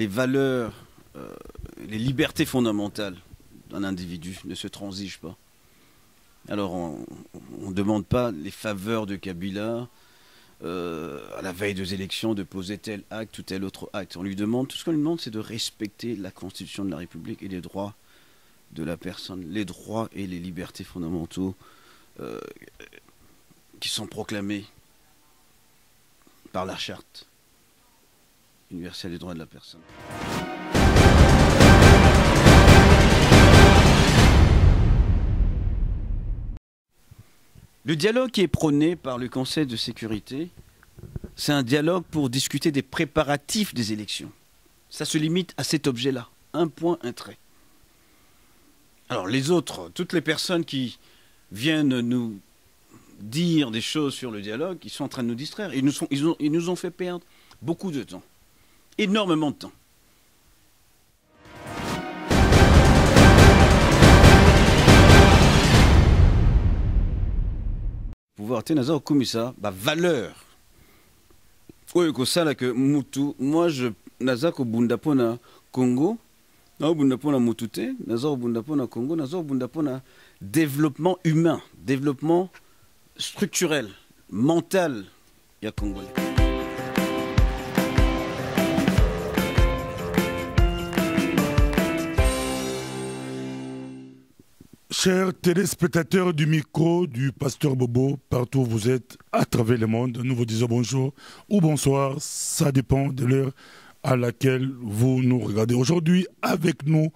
les valeurs, les libertés fondamentales d'un individu ne se transigent pas. Alors on ne demande pas les faveurs de Kabila à la veille des élections de poser tel acte ou tel autre acte. On lui demande, tout ce qu'on lui demande, c'est de respecter la Constitution de la République et les droits de la personne, les droits et les libertés fondamentaux qui sont proclamés par la Charte universelle des droits de la personne. Le dialogue qui est prôné par le Conseil de sécurité, c'est un dialogue pour discuter des préparatifs des élections. Ça se limite à cet objet-là, un point, un trait. Alors les autres, toutes les personnes qui viennent nous dire des choses sur le dialogue, ils sont en train de nous distraire. Ils nous ont fait perdre beaucoup de temps, énormément de temps. Pouvoir tenaza okumisa ba valeur oyo kosala ke mutu. Moi je naza kobunda pona Congo, na obunda pona mutu te, naza kobunda pona Congo, naza kobunda pona développement humain, développement structurel, mental ya Congolais. Chers téléspectateurs du micro du Pasteur Bobo, partout où vous êtes, à travers le monde, nous vous disons bonjour ou bonsoir, ça dépend de l'heure à laquelle vous nous regardez. Aujourd'hui, avec nous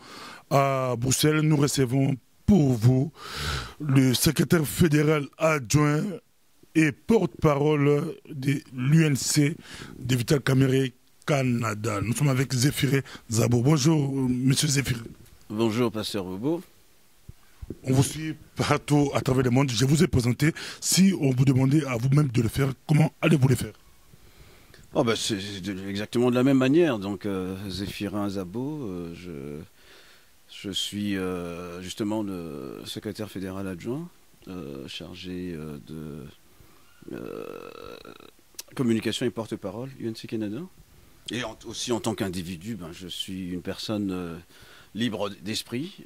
à Bruxelles, nous recevons pour vous le secrétaire fédéral adjoint et porte-parole de l'UNC de Vital Kamerhe Canada. Nous sommes avec Zéphiré Zabo. Bonjour, monsieur Zéphiré. Bonjour, Pasteur Bobo. On vous suit partout à travers le monde. Je vous ai présenté. Si on vous demandait à vous-même de le faire, comment allez-vous le faire? Oh ben c'est exactement de la même manière. Donc, Zéphirin Zabo, je suis justement le secrétaire fédéral adjoint, chargé de communication et porte-parole UNC Canada. Et aussi en tant qu'individu, ben, je suis une personne libre d'esprit.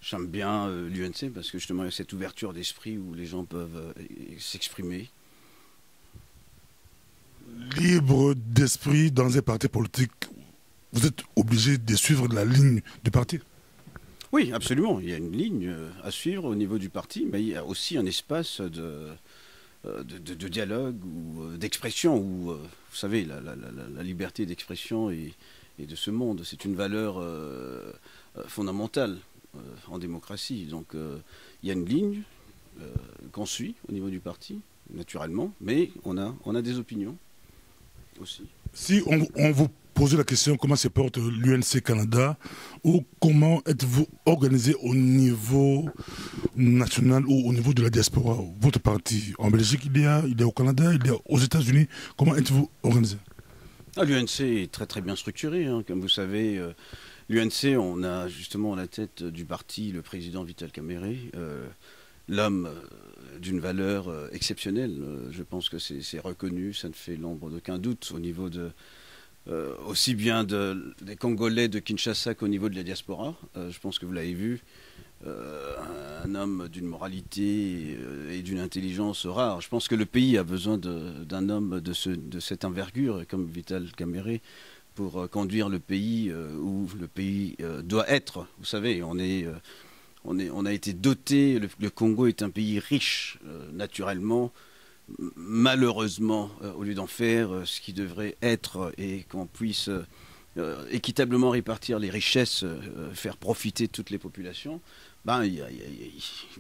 J'aime bien l'UNC parce que justement il y a cette ouverture d'esprit où les gens peuvent s'exprimer. Libre d'esprit dans un parti politique, vous êtes obligé de suivre la ligne du parti? Oui, absolument. Il y a une ligne à suivre au niveau du parti, mais il y a aussi un espace de dialogue ou d'expression où, vous savez, la liberté d'expression et de ce monde, c'est une valeur fondamentale en démocratie. Donc il y a une ligne qu'on suit au niveau du parti, naturellement, mais on a des opinions aussi. Si on vous posait la question comment se porte l'UNC Canada, ou comment êtes-vous organisé au niveau national ou au niveau de la diaspora, votre parti en Belgique, il est au Canada, il est aux États-Unis, comment êtes-vous organisé? L'UNC est très très bien structuré, hein. Comme vous savez, l'UNC, on a justement à la tête du parti le président Vital Kamerhe, l'homme d'une valeur exceptionnelle. Je pense que c'est reconnu, ça ne fait l'ombre d'aucun doute au niveau de aussi bien des Congolais de Kinshasa qu'au niveau de la diaspora. Je pense que vous l'avez vu, un homme d'une moralité et d'une intelligence rare. Je pense que le pays a besoin d'un homme de cette envergure comme Vital Kamerhe pour conduire le pays où le pays doit être. Vous savez, on a été doté, le Congo est un pays riche naturellement. Malheureusement, au lieu d'en faire ce qui devrait être et qu'on puisse équitablement répartir les richesses, faire profiter toutes les populations, ben,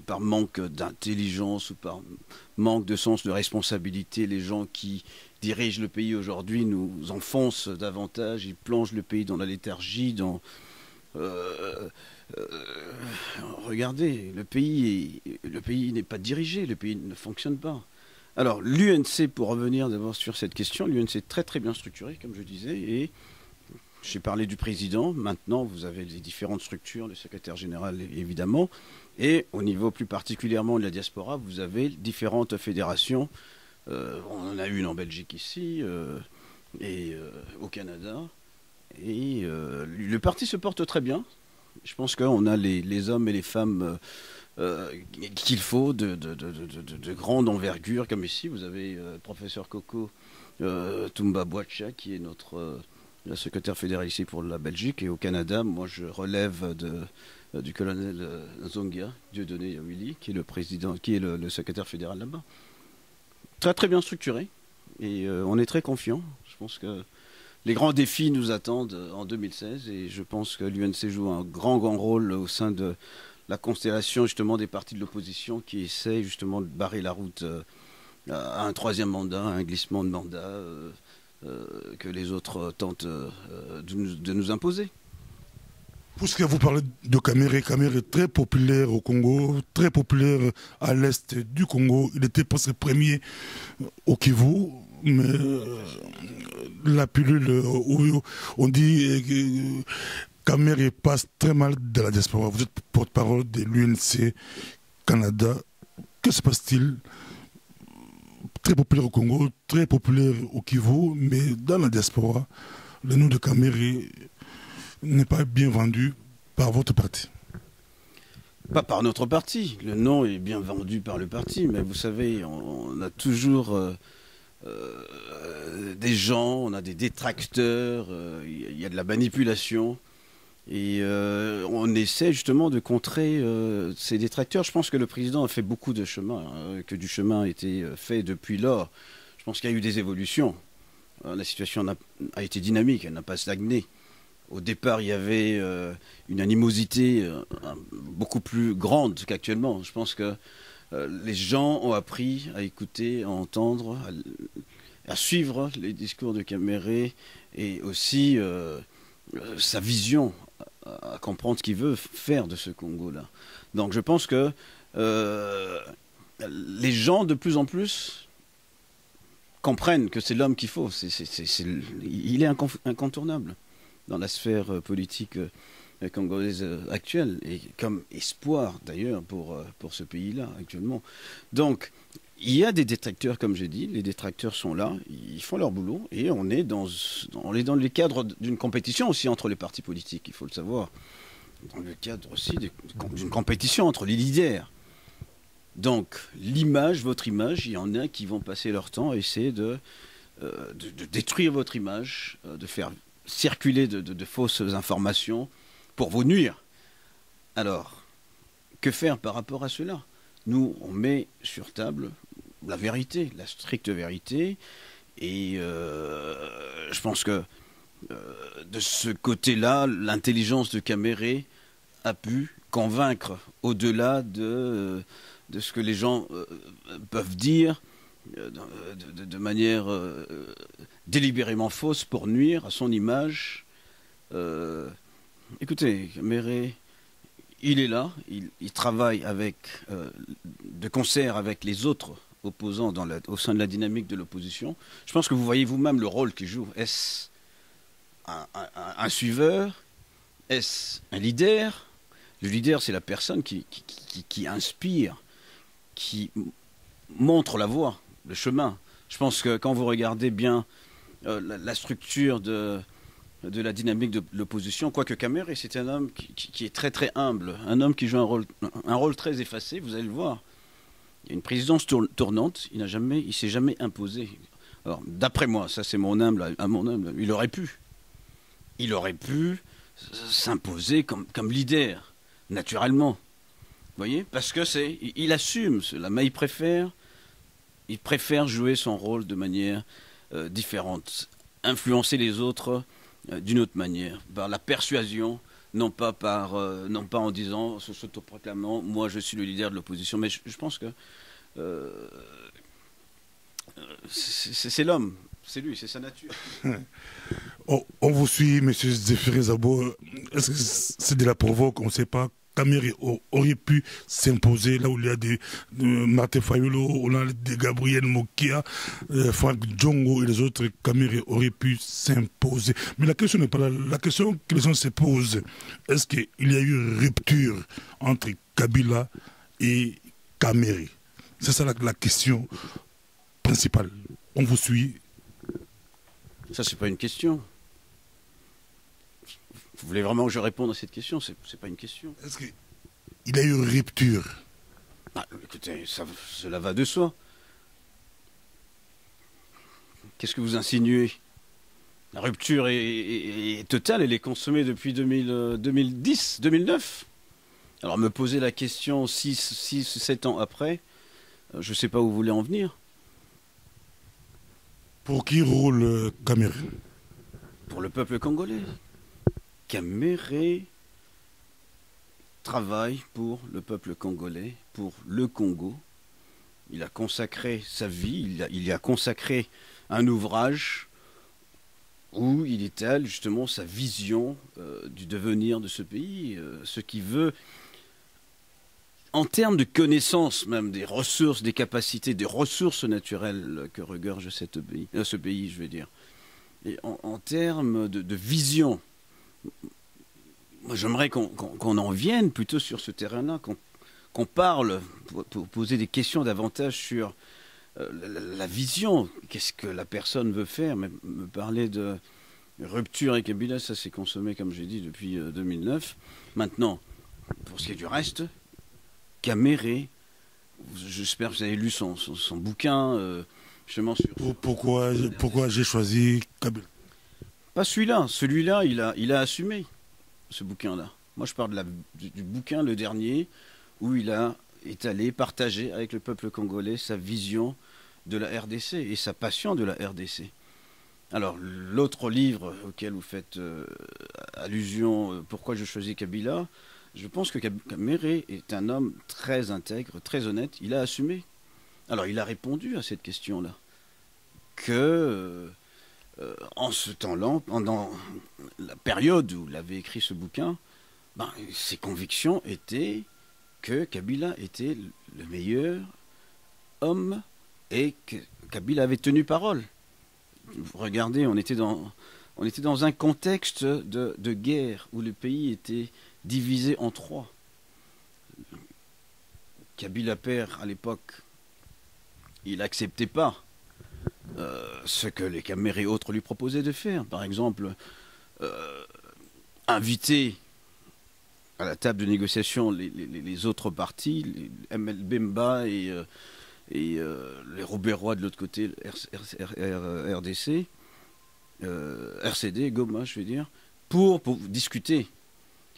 par manque d'intelligence ou par manque de sens de responsabilité, les gens qui dirigent le pays aujourd'hui nous enfoncent davantage, ils plongent le pays dans la léthargie, regardez, le pays n'est pas dirigé, le pays ne fonctionne pas. Alors l'UNC, pour revenir d'abord sur cette question, l'UNC est très très bien structuré, comme je disais, et j'ai parlé du président. Maintenant, vous avez les différentes structures, le secrétaire général évidemment, et au niveau plus particulièrement de la diaspora, vous avez différentes fédérations. On en a une en Belgique ici, et au Canada, Et le parti se porte très bien. Je pense qu'on a les hommes et les femmes qu'il faut de grande envergure, comme ici. Vous avez le professeur Coco Toumba Boacha, qui est notre secrétaire fédéral ici pour la Belgique. Et au Canada, moi, je relève du colonel Zongia, Dieudonné Willy, qui est le président, qui est le secrétaire fédéral là-bas. Très très bien structuré. Et on est très confiant. Je pense que les grands défis nous attendent en 2016 et je pense que l'UNC joue un grand rôle au sein de la constellation justement des partis de l'opposition qui essayent justement de barrer la route à un troisième mandat, à un glissement de mandat que les autres tentent de nous imposer. Puisque vous parlez de Kamere, Kamere est très populaire au Congo, très populaire à l'est du Congo. Il était presque premier au Kivu, mais la pilule, on dit que Kamere passe très mal dans la diaspora. Vous êtes porte-parole de l'UNC Canada. Que se passe-t-il? Très populaire au Congo, très populaire au Kivu, mais dans la diaspora, le nom de Kamere n'est pas bien vendu par votre parti. Pas par notre parti. Le nom est bien vendu par le parti, mais vous savez, on a toujours des gens, on a des détracteurs, il y a de la manipulation. Et on essaie justement de contrer ces détracteurs. Je pense que le président a fait beaucoup de chemin, que du chemin a été fait depuis lors. Je pense qu'il y a eu des évolutions. La situation a été dynamique, elle n'a pas stagné. Au départ, il y avait une animosité beaucoup plus grande qu'actuellement. Je pense que les gens ont appris à écouter, à entendre, à suivre les discours de Kamere et aussi sa vision, à comprendre ce qu'il veut faire de ce Congo-là. Donc je pense que les gens, de plus en plus, comprennent que c'est l'homme qu'il faut. Il est incontournable dans la sphère politique congolaise actuelle, et comme espoir d'ailleurs pour ce pays-là actuellement. Donc, il y a des détracteurs, comme j'ai dit, les détracteurs sont là, ils font leur boulot, et on est dans les cadres d'une compétition aussi entre les partis politiques, il faut le savoir. Dans le cadre aussi d'une compétition entre les leaders. Donc, l'image, votre image, il y en a qui vont passer leur temps à essayer de détruire votre image, de faire circuler de fausses informations pour vous nuire. Alors, que faire par rapport à cela? Nous, on met sur table la vérité, la stricte vérité, et je pense que de ce côté-là, l'intelligence de Kamere a pu convaincre au-delà de ce que les gens peuvent dire de manière délibérément fausse pour nuire à son image. Écoutez, Kamere, il est là, il travaille de concert avec les autres opposants au sein de la dynamique de l'opposition. Je pense que vous voyez vous-même le rôle qu'il joue. Est-ce un suiveur? Est-ce un leader? Le leader, c'est la personne qui inspire, qui montre la voie, le chemin. Je pense que quand vous regardez bien la structure de la dynamique de l'opposition, quoique Kamere, c'est un homme qui est très très humble, un homme qui joue un rôle très effacé, vous allez le voir. Il y a une présidence tournante, il ne s'est jamais imposé. Alors, d'après moi, ça c'est mon humble, il aurait pu s'imposer comme leader, naturellement. Vous voyez? Parce que il assume cela, mais il préfère jouer son rôle de manière différente, influencer les autres d'une autre manière, par la persuasion, non pas en disant, s'autoproclamant, moi je suis le leader de l'opposition, mais je pense que c'est l'homme, c'est lui, c'est sa nature. On vous suit, M. Zéphiré Zabo. Est-ce que c'est de la provoque? On ne sait pas. Kamere aurait pu s'imposer là où il y a des Martin Fayolo, on a des Gabriel Mokia, Franck Djongo et les autres. Kamere aurait pu s'imposer. Mais la question n'est pas là. La question que les gens se posent, est-ce qu'il y a eu rupture entre Kabila et Kamere? C'est ça la question principale. On vous suit. Ça, c'est pas une question. Vous voulez vraiment que je réponde à cette question? C'est pas une question. Est-ce qu'il y a eu une rupture? Ah, écoutez, cela va de soi. Qu'est-ce que vous insinuez? La rupture est totale, elle est consommée depuis 2010, 2009. Alors me poser la question 7 ans après, je ne sais pas où vous voulez en venir. Pour qui roule Caméré? Pour le peuple congolais. Caméré travaille pour le peuple congolais, pour le Congo. Il a consacré sa vie, il y a consacré un ouvrage où il étale justement sa vision du devenir de ce pays, ce qu'il veut, en termes de connaissances même, des ressources, des capacités, des ressources naturelles que regorge ce pays, je veux dire. Et en termes de vision, moi j'aimerais qu'on en vienne plutôt sur ce terrain-là, qu'on parle, pour poser des questions davantage sur la vision, qu'est-ce que la personne veut faire. Me parler de rupture avec Kabila, ça s'est consommé, comme j'ai dit, depuis 2009. Maintenant, pour ce qui est du reste, Caméré, j'espère que vous avez lu son bouquin, justement sur... Pourquoi j'ai choisi Kabila? Pas celui-là. Celui-là, il a assumé ce bouquin-là. Moi, je parle du bouquin, le dernier, où il a étalé, partagé avec le peuple congolais sa vision de la RDC et sa passion de la RDC. Alors, l'autre livre auquel vous faites allusion, pourquoi je choisis Kabila, je pense que Caméré est un homme très intègre, très honnête. Il a assumé. Alors, il a répondu à cette question-là. Que, en ce temps-là, pendant la période où il avait écrit ce bouquin, ses convictions étaient que Kabila était le meilleur homme et que Kabila avait tenu parole. Regardez, on était dans un contexte de guerre où le pays était divisé en 3. Kabila père, à l'époque, il n'acceptait pas ce que les Camérés et autres lui proposaient de faire. Par exemple, inviter à la table de négociation les autres partis, les ML Bemba et les Robérois de l'autre côté, RDC, RCD, Goma, je veux dire, pour discuter,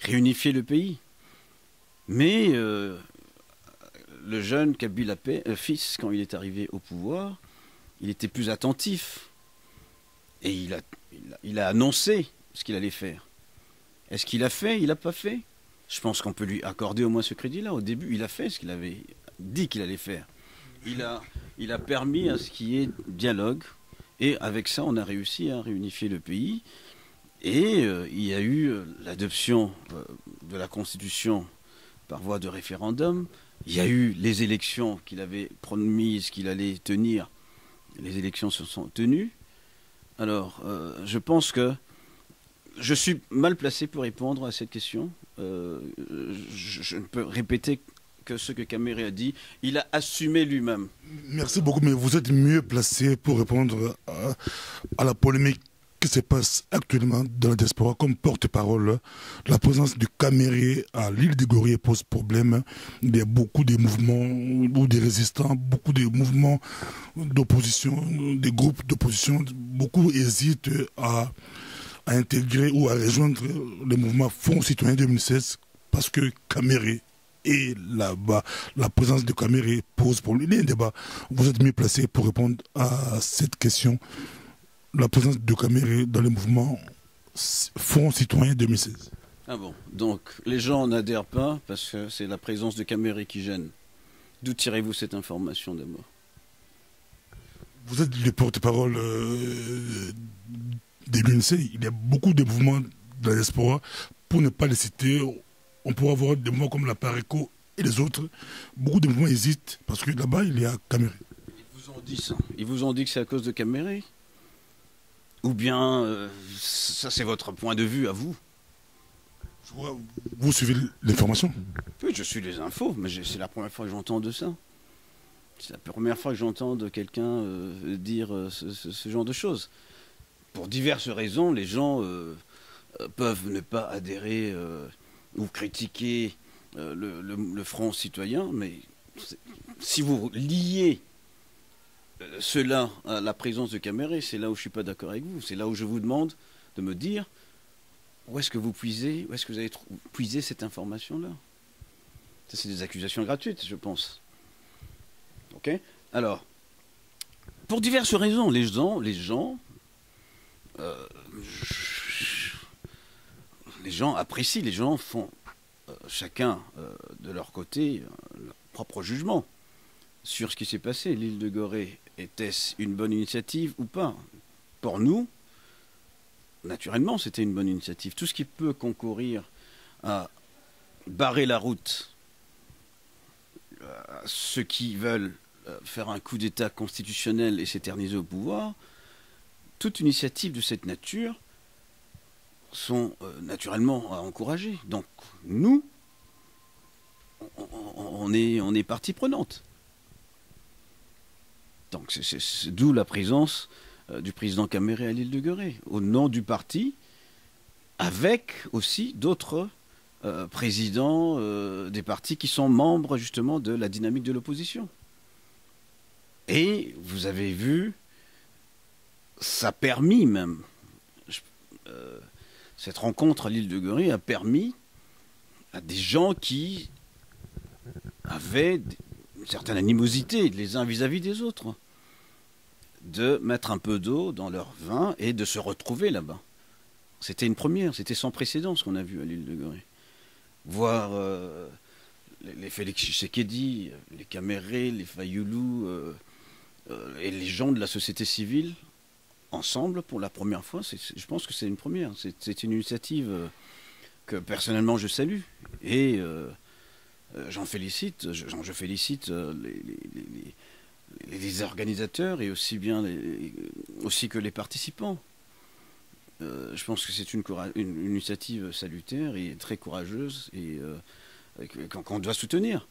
réunifier le pays. Mais le jeune Kabila fils, quand il est arrivé au pouvoir, il était plus attentif. Et il a annoncé ce qu'il allait faire. Est-ce qu'il a fait? Il n'a pas fait? Je pense qu'on peut lui accorder au moins ce crédit-là. Au début, il a fait ce qu'il avait dit qu'il allait faire. Il a permis à ce qu'il y ait dialogue. Et avec ça, on a réussi à réunifier le pays. Et il y a eu l'adoption de la Constitution par voie de référendum. Il y a eu les élections qu'il avait promises qu'il allait tenir. Les élections se sont tenues. Alors, je pense que je suis mal placé pour répondre à cette question. Je ne peux répéter que ce que Caméré a dit. Il a assumé lui-même. Merci beaucoup, mais vous êtes mieux placé pour répondre à la polémique qui se passe actuellement dans la diaspora comme porte-parole. La présence du Caméré à l'île de Gorée pose problème. Il y a beaucoup de mouvements ou des résistants, beaucoup de mouvements d'opposition, des groupes d'opposition. Beaucoup hésitent à intégrer ou à rejoindre le mouvement Fonds citoyen 2016 parce que Caméré est là-bas. La présence de Caméré pose problème. Il y a un débat. Vous êtes mieux placé pour répondre à cette question. La présence de Caméré dans le mouvement Fonds citoyen 2016. Ah bon, donc les gens n'adhèrent pas parce que c'est la présence de Caméré qui gêne. D'où tirez-vous cette information d'abord? Vous êtes le porte-parole de l'UNC. Il y a beaucoup de mouvements dans la diaspora. Pour ne pas les citer, on pourrait avoir des mouvements comme la Pareco et les autres. Beaucoup de mouvements hésitent parce que là-bas, il y a Caméré. Ils vous ont dit ça? Ils vous ont dit que c'est à cause de Caméré? Ou bien, ça c'est votre point de vue à vous? Je vois, vous suivez l'information? Oui, je suis les infos, mais c'est la première fois que j'entends de ça. C'est la première fois que j'entends de quelqu'un dire ce genre de choses. Pour diverses raisons, les gens peuvent ne pas adhérer ou critiquer le Front citoyen, mais si vous liez cela à la présence de Caméré, c'est là où je ne suis pas d'accord avec vous. C'est là où je vous demande de me dire où est-ce que vous puisez, où est-ce que vous avez puisé cette information-là. Ça, c'est des accusations gratuites, je pense. Ok? Alors, pour diverses raisons, les gens apprécient, les gens font chacun de leur côté leur propre jugement sur ce qui s'est passé. L'île de Gorée, était-ce une bonne initiative ou pas? Pour nous, naturellement, c'était une bonne initiative. Tout ce qui peut concourir à barrer la route à ceux qui veulent faire un coup d'État constitutionnel et s'éterniser au pouvoir, toute initiative de cette nature sont naturellement à encourager. Donc nous, on est partie prenante. Donc c'est d'où la présence du président Caméré à l'île de Gorée, au nom du parti, avec aussi d'autres présidents des partis qui sont membres justement de la dynamique de l'opposition. Et vous avez vu, ça a permis même, cette rencontre à l'île de Gorée a permis à des gens qui avaient une certaine animosité les uns vis-à-vis des autres, de mettre un peu d'eau dans leur vin et de se retrouver là-bas. C'était une première, c'était sans précédent ce qu'on a vu à l'île de Gorée. Voir les Félix Tshisekedi, les Caméré, les Fayoulou et les gens de la société civile ensemble pour la première fois, je pense que c'est une première. C'est une initiative que personnellement je salue et je félicite les organisateurs et aussi que les participants. Je pense que c'est une initiative salutaire et très courageuse et qu'on doit soutenir.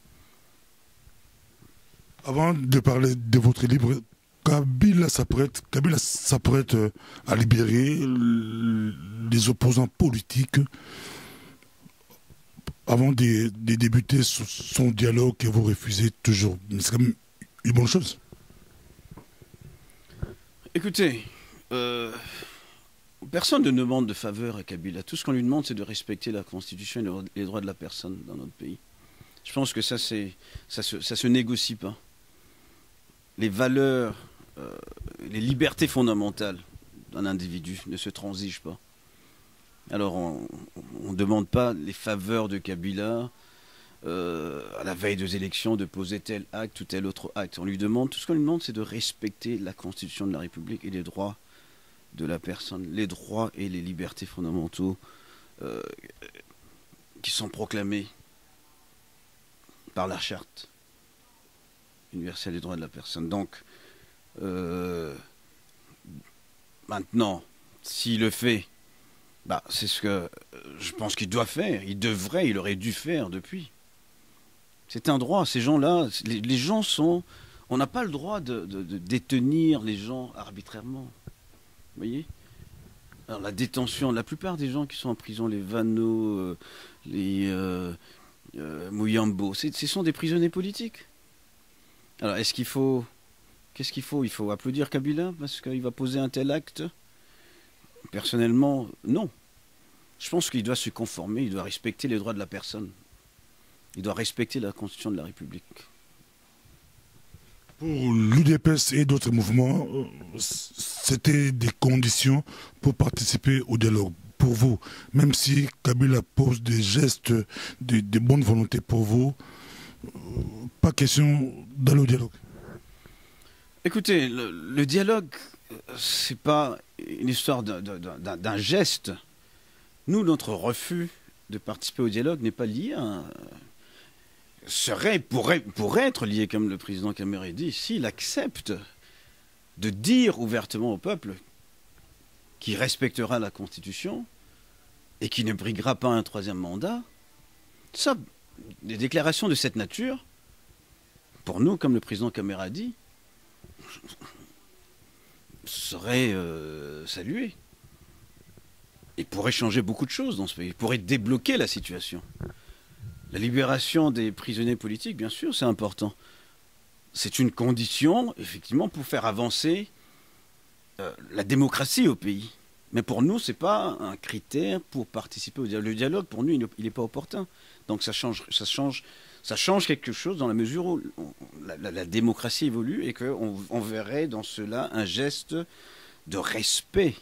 Avant de parler de votre livre, Kabila s'apprête à libérer les opposants politiques avant de débuter son dialogue que vous refusez toujours. Mais c'est quand même une bonne chose. Écoutez, personne ne demande de faveur à Kabila. Tout ce qu'on lui demande, c'est de respecter la Constitution et les droits de la personne dans notre pays. Je pense que ça se négocie pas. Les valeurs, les libertés fondamentales d'un individu ne se transigent pas. Alors on ne demande pas les faveurs de Kabila à la veille des élections de poser tel acte ou tel autre acte. Tout ce qu'on lui demande, c'est de respecter la Constitution de la République et les droits de la personne, les droits et les libertés fondamentaux qui sont proclamés par la Charte universelle des droits de la personne. Donc, maintenant, s'il le fait, c'est ce que je pense qu'il doit faire. Il aurait dû faire depuis. C'est un droit. Ces gens-là, les gens sont... On n'a pas le droit de détenir les gens arbitrairement. Vous voyez? Alors la détention, la plupart des gens qui sont en prison, les Vano, les Mouyambo, ce sont des prisonniers politiques. Alors qu'est-ce qu'il faut? Il faut applaudir Kabila parce qu'il va poser un tel acte? Personnellement, non. Je pense qu'il doit se conformer, il doit respecter les droits de la personne. Il doit respecter la Constitution de la République. Pour l'UDPS et d'autres mouvements, c'était des conditions pour participer au dialogue. Pour vous, même si Kabila pose des gestes de bonne volonté pour vous, pas question d'aller au dialogue. Écoutez, le dialogue, c'est pas une histoire d'un geste. Nous, notre refus de participer au dialogue n'est pas lié à pourrait être lié, comme le président Caméré dit, s'il accepte de dire ouvertement au peuple qu'il respectera la Constitution et qu'il ne briguera pas un troisième mandat. Ça, des déclarations de cette nature, pour nous, comme le président Caméré dit, seraient saluées. il pourrait changer beaucoup de choses dans ce pays. Il pourrait débloquer la situation. La libération des prisonniers politiques, bien sûr, c'est important. C'est une condition, effectivement, pour faire avancer la démocratie au pays. Mais pour nous, ce n'est pas un critère pour participer au dialogue. Le dialogue, pour nous, il n'est pas opportun. Donc ça change quelque chose dans la mesure où la démocratie évolue et qu'on verrait dans cela un geste de respect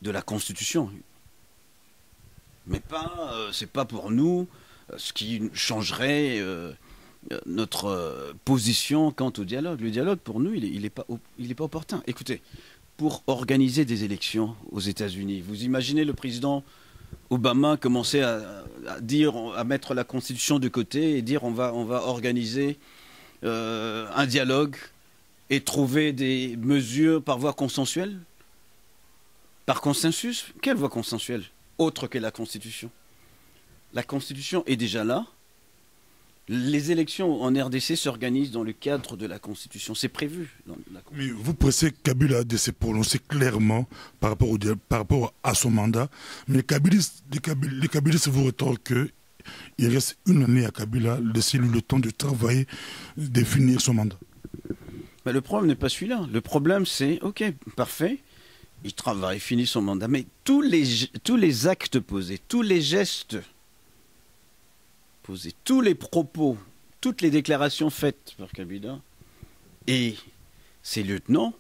de la Constitution. Mais pas, c'est pas pour nous ce qui changerait notre position quant au dialogue. Le dialogue, pour nous, il est pas opportun. Écoutez, pour organiser des élections aux États-Unis, vous imaginez le président Obama commencer à mettre la Constitution de côté et dire on va organiser un dialogue et trouver des mesures par voie consensuelle? Par consensus? Quelle voie consensuelle autre que la Constitution? La Constitution est déjà là. Les élections en RDC s'organisent dans le cadre de la Constitution. C'est prévu dans la Constitution. Mais vous pressez Kabila de se prononcer clairement par rapport à son mandat. Mais les Kabilistes vous rétorquent qu'il reste une année à Kabila, laissez-lui le temps de travailler, de finir son mandat. Mais le problème n'est pas celui-là. Le problème, c'est, ok, parfait, il travaille, finit son mandat. Mais tous les actes posés, tous les gestes posés, tous les propos, toutes les déclarations faites par Kabila et ses lieutenants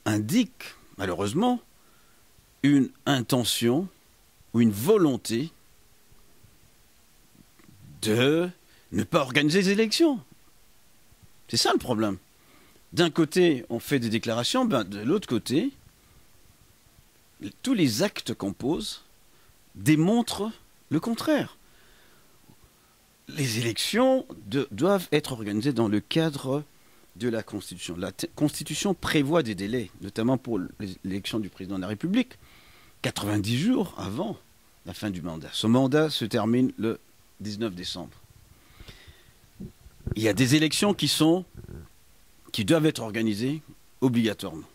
indiquent, malheureusement, une intention ou une volonté de ne pas organiser les élections. C'est ça le problème. D'un côté, on fait des déclarations, de l'autre côté, tous les actes qu'on pose démontrent le contraire. Les élections doivent être organisées dans le cadre de la Constitution. La Constitution prévoit des délais, notamment pour l'élection du président de la République, 90 jours avant la fin du mandat. Son mandat se termine le 19 décembre. Il y a des élections qui doivent être organisées obligatoirement,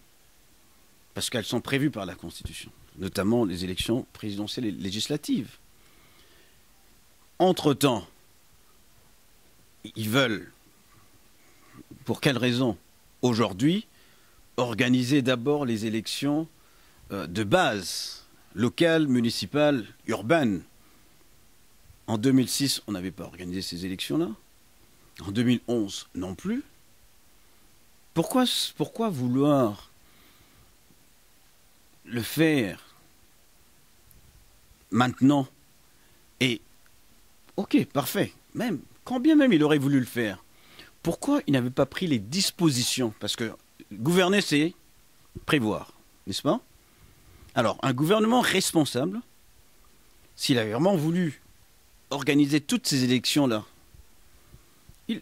parce qu'elles sont prévues par la Constitution, notamment les élections présidentielles et législatives. Entre-temps, ils veulent, pour quelle raison, aujourd'hui, organiser d'abord les élections de base, locales, municipales, urbaines. En 2006, on n'avait pas organisé ces élections-là. En 2011, non plus. Pourquoi vouloir le faire maintenant? Et, ok, parfait, même, quand bien même il aurait voulu le faire, pourquoi il n'avait pas pris les dispositions? Parce que gouverner, c'est prévoir, n'est-ce pas? Alors, un gouvernement responsable, s'il avait vraiment voulu organiser toutes ces élections-là,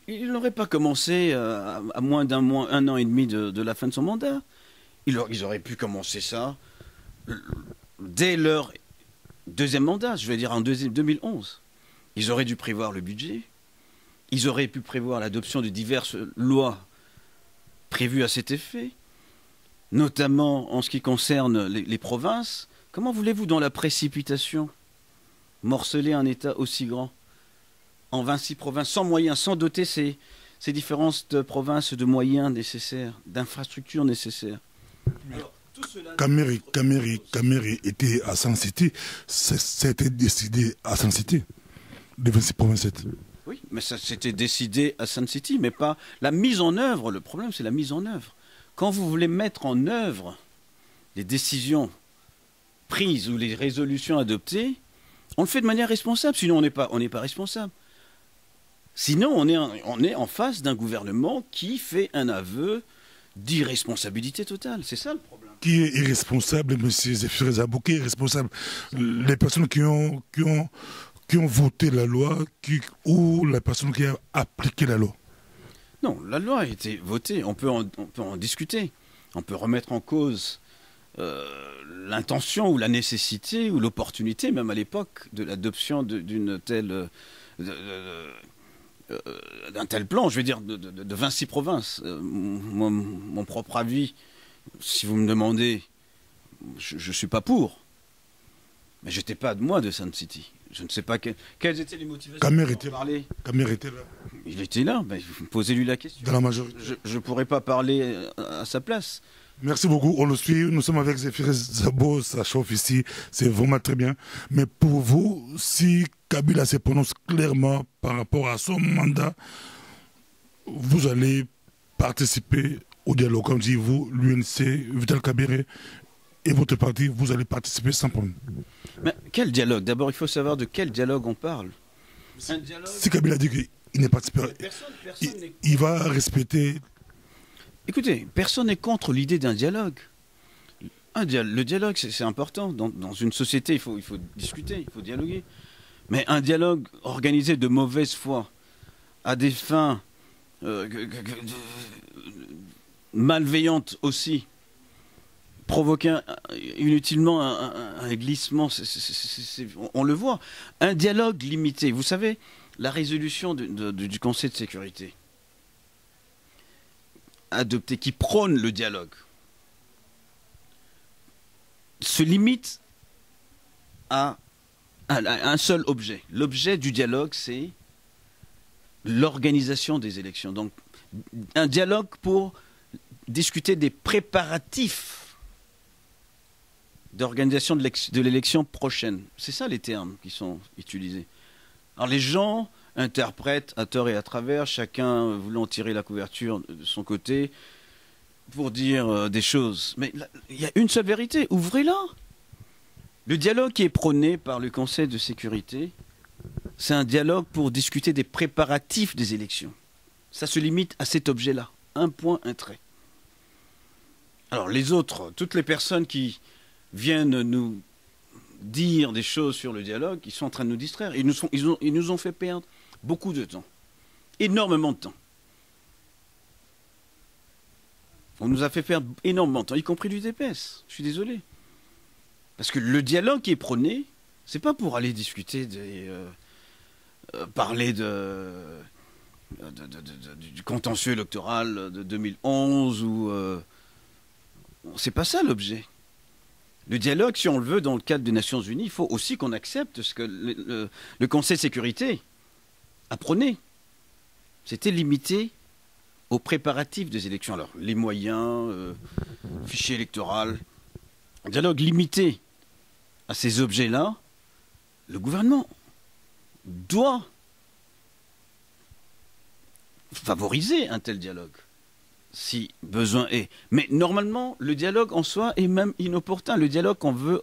il n'aurait pas commencé à moins d'un mois, 1 an et demi de la fin de son mandat. Ils auraient pu commencer ça dès leur deuxième mandat, je vais dire en 2011. Ils auraient dû prévoir le budget. Ils auraient pu prévoir l'adoption de diverses lois prévues à cet effet, notamment en ce qui concerne les provinces. Comment voulez-vous, dans la précipitation, morceler un État aussi grand en 26 provinces, sans moyens, sans doter ces différentes provinces de moyens nécessaires, d'infrastructures nécessaires? Alors, Cameri était à San-City, c'était décidé à San-City, les 26 provinces. Oui, mais ça s'était décidé à San-City, mais pas la mise en œuvre. Le problème, c'est la mise en œuvre. Quand vous voulez mettre en œuvre les décisions prises ou les résolutions adoptées, on le fait de manière responsable, sinon on n'est pas responsable. Sinon, on est en face d'un gouvernement qui fait un aveu d'irresponsabilité totale. C'est ça le problème. Qui est irresponsable, M. Zéphir Zabou? Qui est responsable? Les personnes qui ont voté la loi ou les personnes qui ont appliqué la loi? Non, la loi a été votée. On peut en discuter. On peut remettre en cause l'intention ou la nécessité ou l'opportunité, même à l'époque, de l'adoption d'un tel plan, je veux dire, de 26 provinces. Mon propre avis, si vous me demandez, je ne suis pas pour. Mais je n'étais pas, moi, de Sun City. Je ne sais pas quelles étaient les motivations. Kamer était pour là. parler. Kamer était là. Il était là, mais posez-lui la question. Dans la majorité. Je ne pourrais pas parler à sa place. Merci beaucoup, on le suit. Nous sommes avec Zéphirin Zabo, ça chauffe ici, c'est vraiment très bien. Mais pour vous, si Kabila se prononce clairement par rapport à son mandat, vous allez participer au dialogue. Comme dit vous, l'UNC, Vital Kamerhe et votre parti, vous allez participer sans problème. Mais quel dialogue? D'abord, il faut savoir de quel dialogue on parle. Un dialogue... Si Kabila dit qu'il n'est pas il va respecter... Écoutez, personne n'est contre l'idée d'un dialogue. Le dialogue, c'est important. Dans une société, il faut discuter, il faut dialoguer. Mais un dialogue organisé de mauvaise foi, à des fins malveillantes aussi, provoquer inutilement un glissement, on le voit. Un dialogue limité. Vous savez, la résolution du Conseil de sécurité adoptée, qui prône le dialogue, se limite à un seul objet. L'objet du dialogue, c'est l'organisation des élections. Donc, un dialogue pour discuter des préparatifs d'organisation de l'élection prochaine. C'est ça les termes qui sont utilisés. Alors les gens interprètent à tort et à travers, chacun voulant tirer la couverture de son côté pour dire des choses. Mais il y a une seule vérité, ouvrez-la. Le dialogue qui est prôné par le Conseil de sécurité, c'est un dialogue pour discuter des préparatifs des élections. Ça se limite à cet objet-là. Un point, un trait. Alors les autres, toutes les personnes qui viennent nous dire des choses sur le dialogue, ils sont en train de nous distraire. Ils nous ont fait perdre beaucoup de temps. Énormément de temps. On nous a fait perdre énormément de temps, y compris l'UDPS. Je suis désolé. Parce que le dialogue qui est prôné, c'est pas pour aller discuter parler du contentieux électoral de 2011 ou... c'est pas ça l'objet. Le dialogue, si on le veut, dans le cadre des Nations Unies, il faut aussi qu'on accepte ce que le Conseil de sécurité a prôné. C'était limité aux préparatifs des élections. Alors, les moyens, fichier électoral, un dialogue limité à ces objets-là, le gouvernement doit favoriser un tel dialogue, si besoin est. Mais normalement, le dialogue en soi est même inopportun. Le dialogue qu'on veut...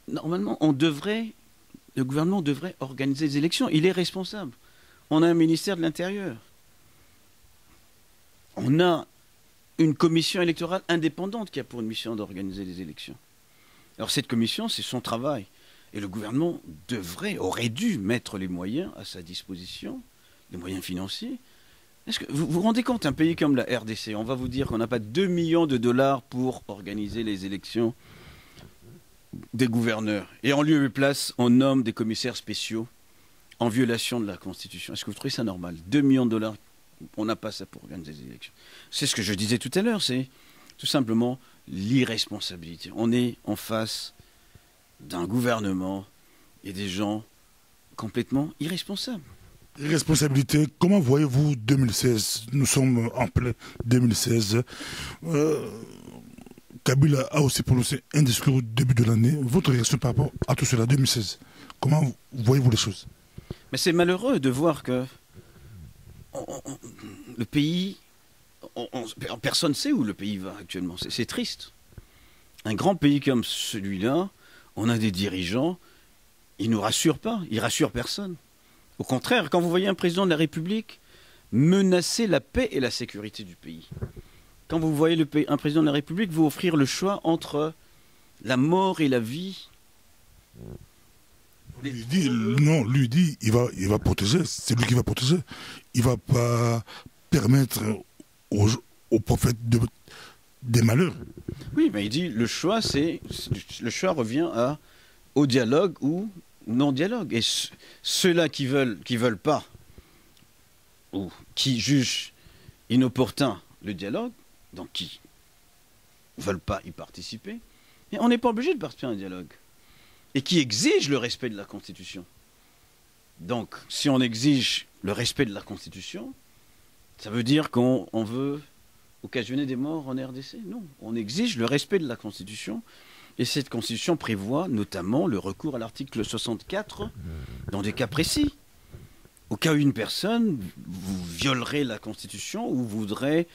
Normalement, le gouvernement devrait organiser les élections. Il est responsable. On a un ministère de l'Intérieur. On a une commission électorale indépendante qui a pour mission d'organiser les élections. Alors cette commission, c'est son travail. Et le gouvernement aurait dû mettre les moyens à sa disposition, les moyens financiers. Est-ce que vous vous rendez compte, un pays comme la RDC, on va vous dire qu'on n'a pas 2 millions de dollars pour organiser les élections des gouverneurs. Et en lieu et place, on nomme des commissaires spéciaux en violation de la Constitution. Est-ce que vous trouvez ça normal? 2 millions de dollars, on n'a pas ça pour organiser les élections. C'est ce que je disais tout à l'heure, c'est tout simplement l'irresponsabilité. On est en face d'un gouvernement et des gens complètement irresponsables. Irresponsabilité, comment voyez-vous 2016? Nous sommes en plein 2016. Kabila a aussi prononcé un discours au début de l'année. Votre réaction par rapport à tout cela, 2016, comment voyez-vous les choses? Mais c'est malheureux de voir que le pays... personne ne sait où le pays va actuellement. C'est triste. Un grand pays comme celui-là, on a des dirigeants, ils ne nous rassurent pas, ils ne rassurent personne. Au contraire, quand vous voyez un président de la République menacer la paix et la sécurité du pays, quand vous voyez un président de la République vous offrir le choix entre la mort et la vie... Lui dit, il va protéger, c'est lui qui va protéger. Il ne va pas permettre aux prophètes des malheurs. Oui, mais il dit le choix revient au dialogue ou non-dialogue. Et ceux-là qui veulent pas, ou qui jugent inopportun le dialogue, donc qui ne veulent pas y participer, et on n'est pas obligé de participer à un dialogue. et qui exige le respect de la Constitution. Donc, si on exige le respect de la Constitution, ça veut dire qu'on veut occasionner des morts en RDC? Non, on exige le respect de la Constitution. Et cette Constitution prévoit notamment le recours à l'article 64 dans des cas précis. Au cas où une personne vous violerait la Constitution ou voudrait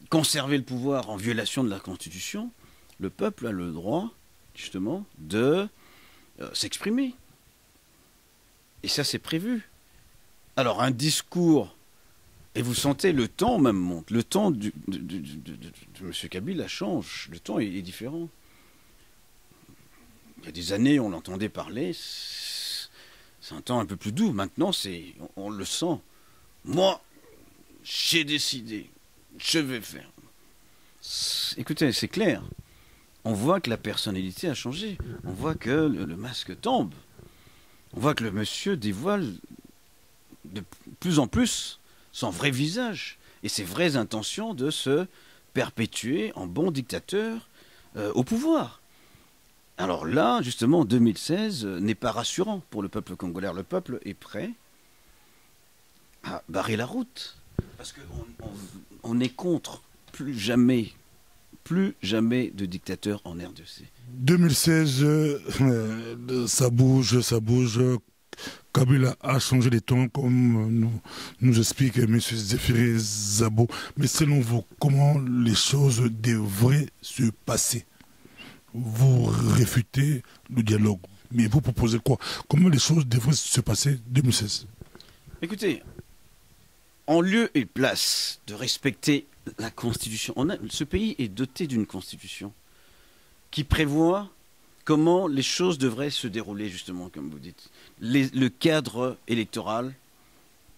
conserver le pouvoir en violation de la Constitution, le peuple a le droit, justement, de s'exprimer. Et ça, c'est prévu. Alors, un discours, et vous sentez, le temps même monte. Le temps de M. Kabila change. Le temps est différent. Il y a des années, on l'entendait parler. C'est un temps un peu plus doux. Maintenant, on le sent. Moi, j'ai décidé. Je vais faire. Écoutez, c'est clair. On voit que la personnalité a changé. On voit que le masque tombe. On voit que le monsieur dévoile de plus en plus son vrai visage et ses vraies intentions de se perpétuer en bon dictateur au pouvoir. Alors là, justement, 2016 n'est pas rassurant pour le peuple congolais. Le peuple est prêt à barrer la route. Parce qu'on est contre plus jamais de dictateur en RDC. 2016, ça bouge. Kabila a changé les temps, comme nous explique M. Zéphiré Zabo. Mais selon vous, comment les choses devraient se passer? Vous réfutez le dialogue, mais vous proposez quoi? Comment les choses devraient se passer 2016? Écoutez, en lieu et place de respecter la Constitution, ce pays est doté d'une Constitution qui prévoit comment les choses devraient se dérouler, justement, comme vous dites. Le cadre électoral,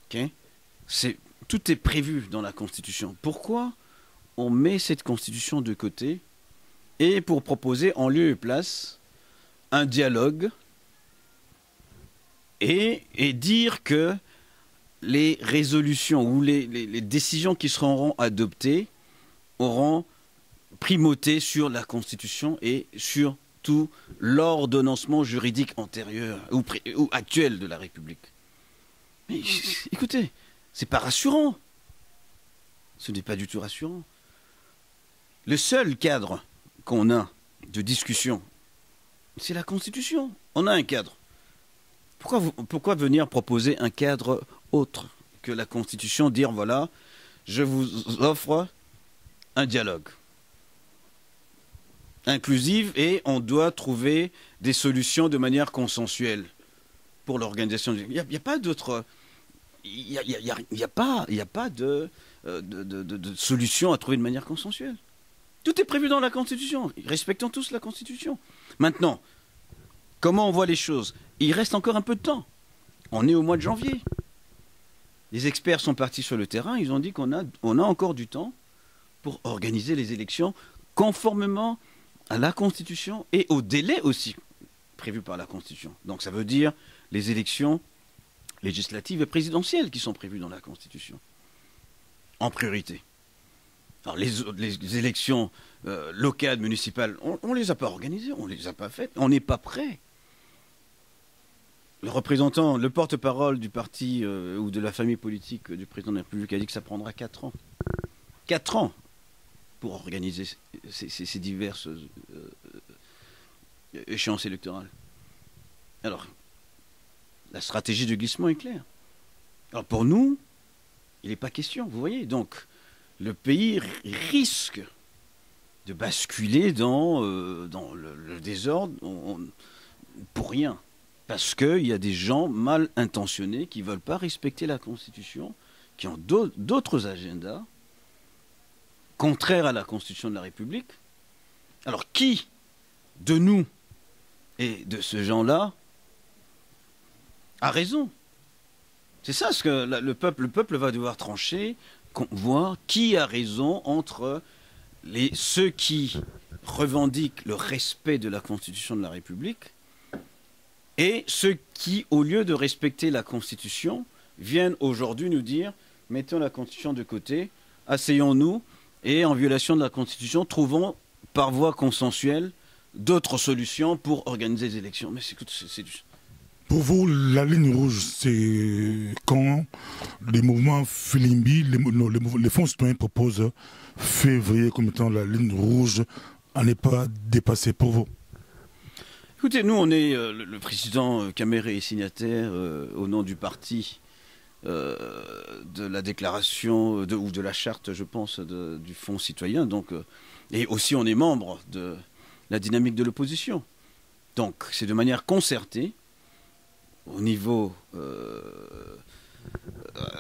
okay, tout est prévu dans la Constitution. Pourquoi on met cette Constitution de côté et pour proposer en lieu et place un dialogue et dire que les résolutions ou les décisions qui seront adoptées auront primauté sur la Constitution et sur tout l'ordonnancement juridique antérieur ou actuel de la République. Mais écoutez, c'est pas rassurant. Ce n'est pas du tout rassurant. Le seul cadre qu'on a de discussion, c'est la Constitution. On a un cadre. Pourquoi venir proposer un cadre autre que la Constitution, dire voilà, je vous offre un dialogue inclusive et on doit trouver des solutions de manière consensuelle pour l'organisation. Il n'y a pas d'autre... Il n'y a pas de solution à trouver de manière consensuelle. Tout est prévu dans la Constitution. Respectons tous la Constitution. Maintenant, comment on voit les choses? Il reste encore un peu de temps. On est au mois de janvier. Les experts sont partis sur le terrain. Ils ont dit qu'on a encore du temps pour organiser les élections conformément à la Constitution et au délai aussi prévu par la Constitution. Donc ça veut dire les élections législatives et présidentielles qui sont prévues dans la Constitution, en priorité. Alors les élections locales, municipales, on ne les a pas organisées, on ne les a pas faites, on n'est pas prêt. Le représentant, le porte-parole du parti ou de la famille politique du président de la République a dit que ça prendra 4 ans. 4 ans pour organiser ces diverses échéances électorales. Alors, la stratégie de glissement est claire. Alors pour nous, il n'est pas question, vous voyez. Donc, le pays risque de basculer dans le désordre pour rien. Parce qu'il y a des gens mal intentionnés qui ne veulent pas respecter la Constitution, qui ont d'autres agendas contraires à la Constitution de la République. Alors qui de nous et de ce genre-là a raison? C'est ça ce que le peuple va devoir trancher, voir qui a raison entre ceux qui revendiquent le respect de la Constitution de la République et ceux qui, au lieu de respecter la Constitution, viennent aujourd'hui nous dire « mettons la Constitution de côté, asseyons-nous et en violation de la Constitution, trouvons par voie consensuelle d'autres solutions pour organiser les élections. Mais Pour vous, la ligne rouge, c'est quand les mouvements Filimbi, les fonds citoyens proposent février comme étant la ligne rouge à ne pas dépasser pour vous? Écoutez, nous, on est le président Caméré est signataire au nom du parti de la déclaration ou de la charte, je pense, du Fonds citoyen. Donc, et aussi, on est membre de la dynamique de l'opposition. Donc, c'est de manière concertée, au niveau,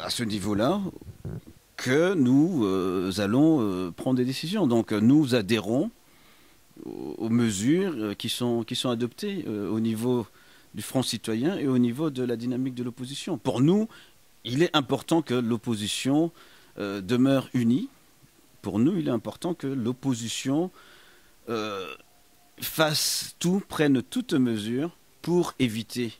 à ce niveau-là, que nous allons prendre des décisions. Donc, nous adhérons aux mesures qui sont adoptées au niveau du Front citoyen et au niveau de la dynamique de l'opposition. Pour nous, il est important que l'opposition demeure unie. Pour nous, il est important que l'opposition fasse tout, prenne toute mesure pour éviter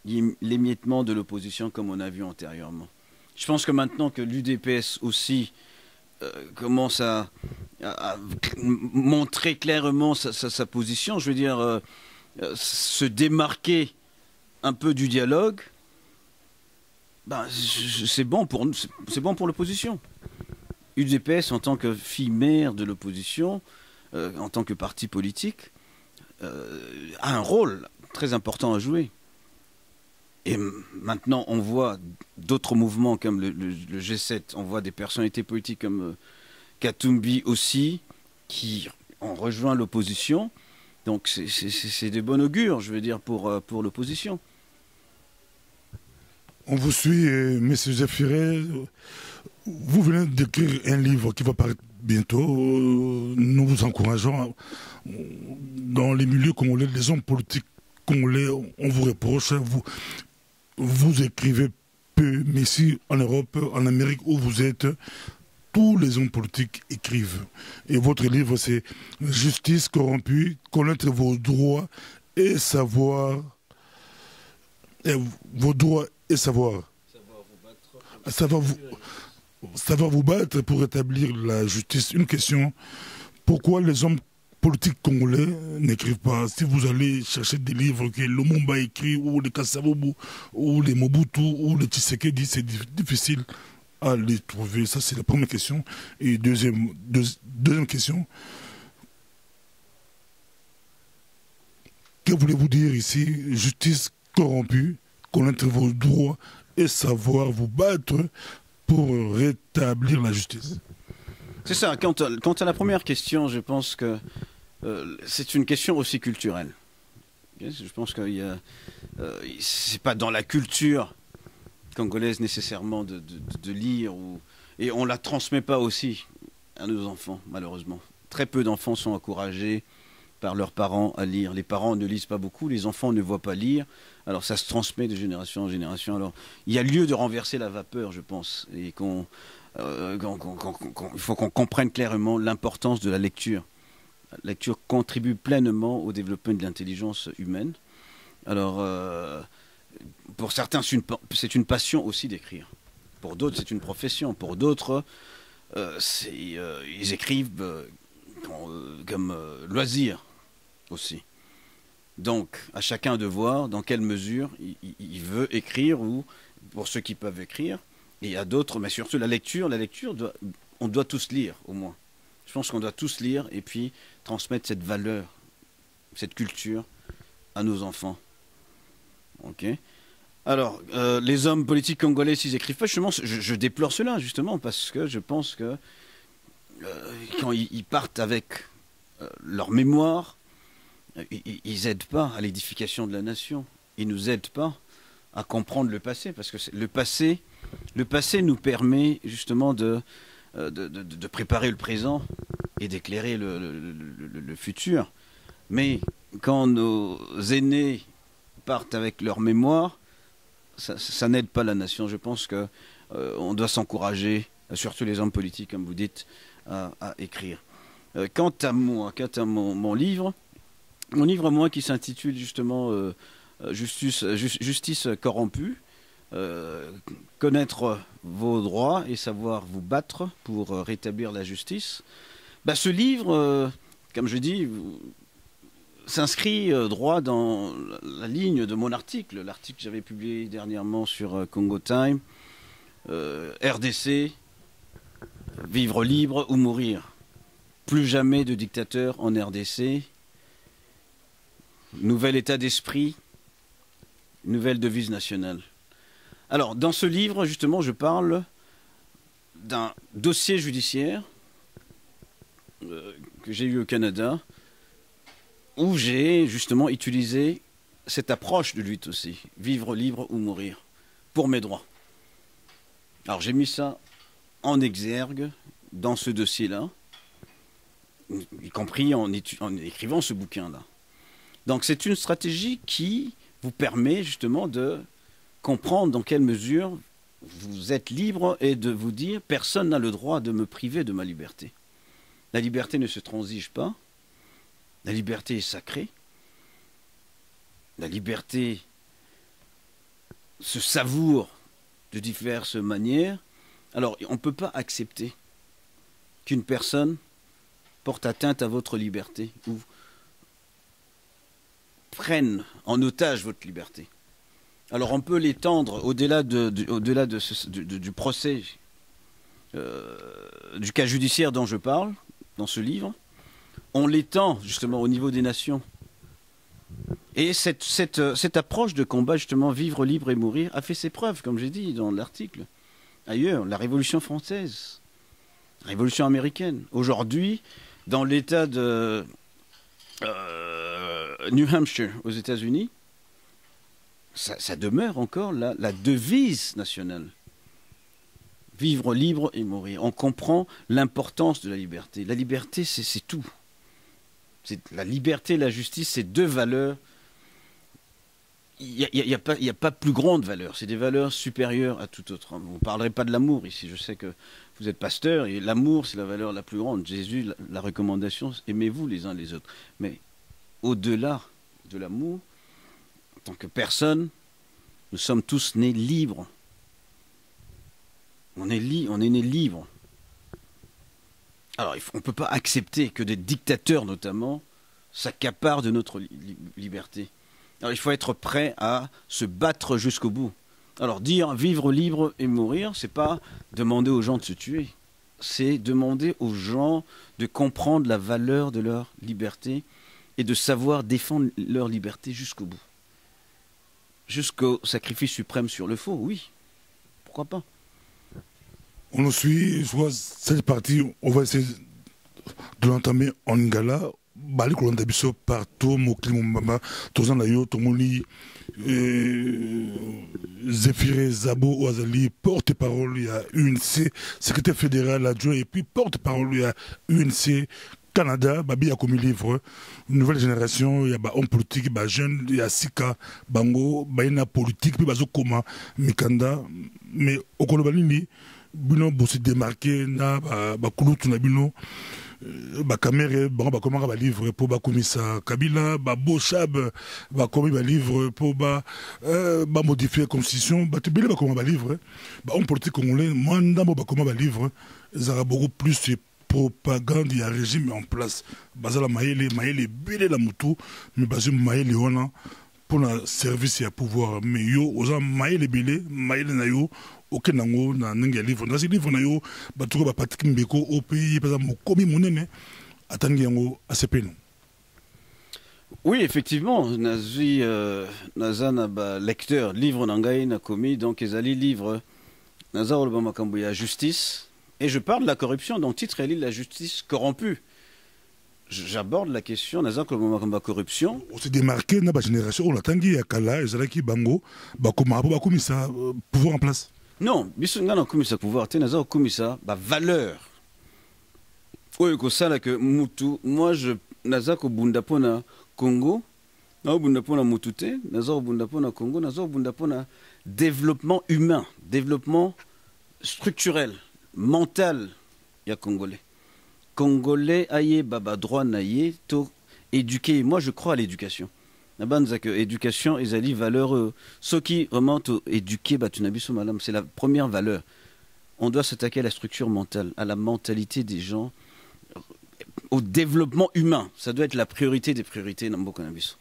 l'émiettement de l'opposition comme on a vu antérieurement. Je pense que maintenant que l'UDPS aussi commence à montrer clairement sa position, je veux dire, se démarquer un peu du dialogue, ben, c'est bon pour nous, c'est bon pour l'opposition. UDPS, en tant que fille mère de l'opposition, en tant que parti politique, a un rôle très important à jouer. Et maintenant, on voit d'autres mouvements comme le G7, on voit des personnalités politiques comme Katumbi aussi, qui ont rejoint l'opposition. Donc c'est de bon augure, je veux dire, pour l'opposition. On vous suit, M. Zéphiret. Vous venez d'écrire un livre qui va paraître bientôt. Nous vous encourageons. Dans les milieux congolais, les hommes politiques congolais, on vous reproche. Vous écrivez peu, mais ici, en Europe, en Amérique, où vous êtes, tous les hommes politiques écrivent. Et votre livre, c'est « Justice corrompue, connaître vos droits et savoir... » Vos droits et savoir. Savoir vous battre pour rétablir la justice. Une question, pourquoi les hommes politiques congolais n'écrivent pas? Si vous allez chercher des livres que Lumumba écrit, ou les Kasavubu, ou les Mobutu, ou les Tshisekedi, c'est difficile à les trouver. Ça, c'est la première question. Et deuxième question, que voulez-vous dire ici? Justice corrompue, connaître vos droits et savoir vous battre pour rétablir la justice. C'est ça. Quant à la première question, je pense que c'est une question aussi culturelle. Je pense qu'il y a... c'est pas dans la culture congolaise nécessairement de lire, et on ne la transmet pas aussi à nos enfants, malheureusement. Très peu d'enfants sont encouragés par leurs parents à lire. Les parents ne lisent pas beaucoup, les enfants ne voient pas lire. Alors ça se transmet de génération en génération. Alors il y a lieu de renverser la vapeur, je pense, et il faut qu'on comprenne clairement l'importance de la lecture. La lecture contribue pleinement au développement de l'intelligence humaine. Alors pour certains, c'est une passion aussi d'écrire. Pour d'autres, c'est une profession. Pour d'autres, ils écrivent comme loisir aussi. Donc, à chacun de voir dans quelle mesure il veut écrire, ou pour ceux qui peuvent écrire. Et à d'autres, mais surtout la lecture, on doit tous lire, au moins. Je pense qu'on doit tous lire et puis transmettre cette valeur, cette culture à nos enfants. Ok. Alors, les hommes politiques congolais, s'ils écrivent pas, je déplore cela, justement, parce que je pense que quand ils partent avec leur mémoire, ils n'aident pas à l'édification de la nation. Ils ne nous aident pas à comprendre le passé, parce que le passé nous permet justement de préparer le présent et d'éclairer le futur. Mais quand nos aînés partent avec leur mémoire, ça n'aide pas la nation. Je pense qu'on doit s'encourager, surtout les hommes politiques, comme vous dites, à écrire. Quant à mon livre, moi, qui s'intitule justement Justice corrompue, connaître vos droits et savoir vous battre pour rétablir la justice. Ce livre, comme je dis, s'inscrit droit dans la ligne de mon article, l'article que j'avais publié dernièrement sur Congo Time, RDC, vivre libre ou mourir. Plus jamais de dictateur en RDC. Nouvel état d'esprit, nouvelle devise nationale. Alors, dans ce livre, justement, je parle d'un dossier judiciaire que j'ai eu au Canada, où j'ai justement utilisé cette approche de lutte aussi, vivre libre ou mourir, pour mes droits. Alors j'ai mis ça en exergue dans ce dossier-là, y compris en écrivant ce bouquin-là. Donc c'est une stratégie qui vous permet justement de comprendre dans quelle mesure vous êtes libre et de vous dire « personne n'a le droit de me priver de ma liberté ». La liberté ne se transige pas. La liberté est sacrée. La liberté se savoure de diverses manières. Alors, on ne peut pas accepter qu'une personne porte atteinte à votre liberté ou prenne en otage votre liberté. Alors, on peut l'étendre au-delà du procès, du cas judiciaire dont je parle dans ce livre. On l'étend justement au niveau des nations. Et cette approche de combat, justement, vivre libre et mourir, a fait ses preuves, comme j'ai dit dans l'article. Ailleurs, la Révolution française, la Révolution américaine. Aujourd'hui, dans l'État de New Hampshire, aux États-Unis, ça demeure encore la devise nationale. Vivre libre et mourir. On comprend l'importance de la liberté. La liberté, c'est tout. La liberté et la justice, c'est deux valeurs. Il n'y a pas plus grande valeur. C'est des valeurs supérieures à tout autre. Vous ne parlerez pas de l'amour ici. Je sais que vous êtes pasteur et l'amour, c'est la valeur la plus grande. Jésus, la recommandation, aimez-vous les uns les autres. Mais au-delà de l'amour, en tant que personne, nous sommes tous nés libres. On est nés libres. Alors, on ne peut pas accepter que des dictateurs, notamment, s'accaparent de notre liberté. Alors, il faut être prêt à se battre jusqu'au bout. Alors, dire vivre libre et mourir, c'est pas demander aux gens de se tuer. C'est demander aux gens de comprendre la valeur de leur liberté et de savoir défendre leur liberté jusqu'au bout. Jusqu'au sacrifice suprême sur le faux, oui. Pourquoi pas? On nous suit, je vois cette partie, on va essayer de l'entamer en Ngala. Bali Kolanda Biso partout, Mokli Moumbamba, Tozan Layo, Tomoli, Zéphiré Zabo Ouazali, porte-parole, il y a UNC, secrétaire fédéral adjoint, et puis porte-parole, il y a UNC, Canada, Babi a commis livre, nouvelle génération, il y a homme politique, jeune, il y a Sika, Bango, Baina politique, puis Bazo Koma, Mikanda, mais au Kolobalini, bino bosi démarqué na ba kulutu na bino ba caméra ba comment ba livre pour ba komisa Kabila ba Bochab ba komi ba livre pour ba modifier constitution ba tebele ba comment ba livre ba homme politique congolais manda ba comment ba livre ça beaucoup plus de propagande il y a régime en place bazala maele bile la mutu mais bazum maele wana pour le service et pouvoir mais yo oza maele bile maele na yo aucun nango na nenge livre na livre na yo batuko ba Patrick Mbeko au pays par exemple komi monene atangi yango ACP non. Oui, effectivement, nazi nazana ba lecteur livre nangai na komi donc ezali livre naza olba makambo ya justice et je parle de la corruption donc titre est la justice corrompue. J'aborde la question naza olba makambo corruption. On s'est démarqué na ba génération on atangi ya kala ezalaki bango ba komisa pouvoir en place. Non, biso nga na komisa pouvoir te naza komisa ba valeur. Oyo ko sala que mutu moi je naza ko bunda pona Congo, na bunda pona mutu te, naza bunda pona Congo, naza bunda pona développement humain, développement structurel, mental ya congolais. Congolais aye baba droit naye to éduquer. Moi je crois à l'éducation. Éducation ezali valeur ce qui remonte éduquer batunabiso malam c'est la première valeur. On doit s'attaquer à la structure mentale, à la mentalité des gens, au développement humain. Ça doit être la priorité des priorités dans Mboka Nabiso.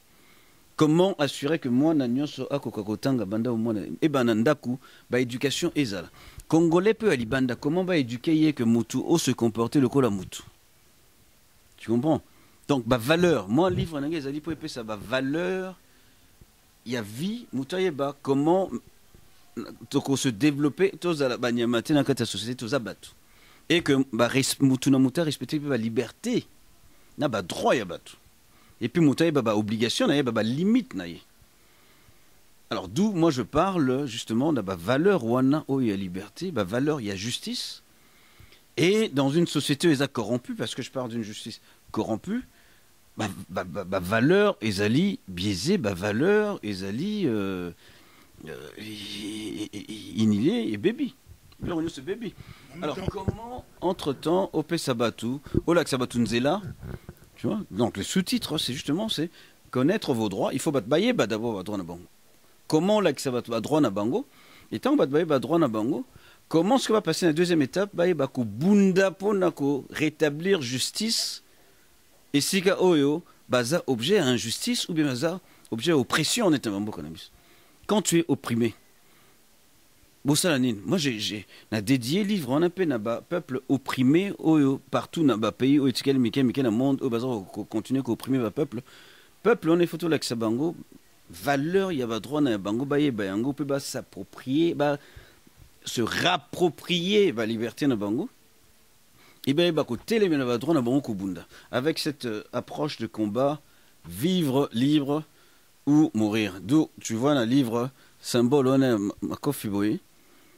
Comment assurer que moi, Nanyoso, Akokakotanga, Banda, ou moi, et Banandaku, bah, éducation ezala. Congolais peut aller Banda, comment va éduquer que Moutou, au se comporter le Kola Moutou. Tu comprends? Donc, bah, valeur. Moi, le livre, Nangé, pour épée, ça va valeur. Il y a vie, Moutaïeba, comment se développer, tous à la Banyamate, dans la société, tous à battre. Et que, bah, Moutou Namouta, respecter la liberté. Na, bah, droit, ya battu. Et puis, Moutaïeba, bah, obligation, bah, limite, naïe. Alors, d'où, moi, je parle, justement, de bah, valeur, ouana, oh, il y a liberté, bah, valeur, il y a justice. Et dans une société, ils ont corrompu, parce que je parle d'une justice corrompue, valeur, ezali biaisé, valeur, ezali inilé et baby. Ce baby. Alors comment, entre-temps, Opé Sabatou, Olak Sabatou Nzela, tu vois, donc le sous-titre, c'est justement, c'est connaître vos droits. Il faut battre d'abord droit na bango. Comment Olak Sabatou droit na bango, et tant battre droit na bango, comment ce qui va passer dans la deuxième étape, ko bunda ponako rétablir justice. Et si oyo, baza objet à injustice ou bien baza objet à oppression en état économique. Quand tu es opprimé, moi j'ai dédié livre en un peu naba peuple opprimé oyo partout naba pays au etiquel miké na monde au baza continuer à opprimer ba peuple on est photo là que bango valeur il y a droit na bango bayango peut s'approprier se rapproprier la liberté na bango. Et bien, avec cette approche de combat, vivre libre ou mourir. D'où, tu vois, le livre symbole,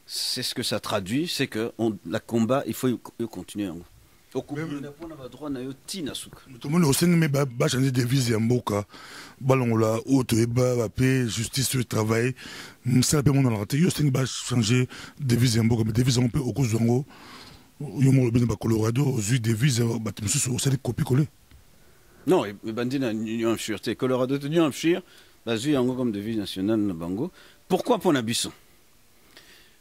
c'est ce que ça traduit, c'est que la combat, il faut continuer. Tout le monde aussi va changer de devise en Mboka. Balongola, auto eba, paix, justice, travail. Ça peut mon arrêter. Il va changer de devise en Mboka, mais devise on peut au cause d'Ango. Il y a Colorado, aux yeux des vises, c'est copier-coller. Non, les bandits New Hampshire, Colorado, New Hampshire, basé en comme devise nationale na bango. Pourquoi pour Bisso?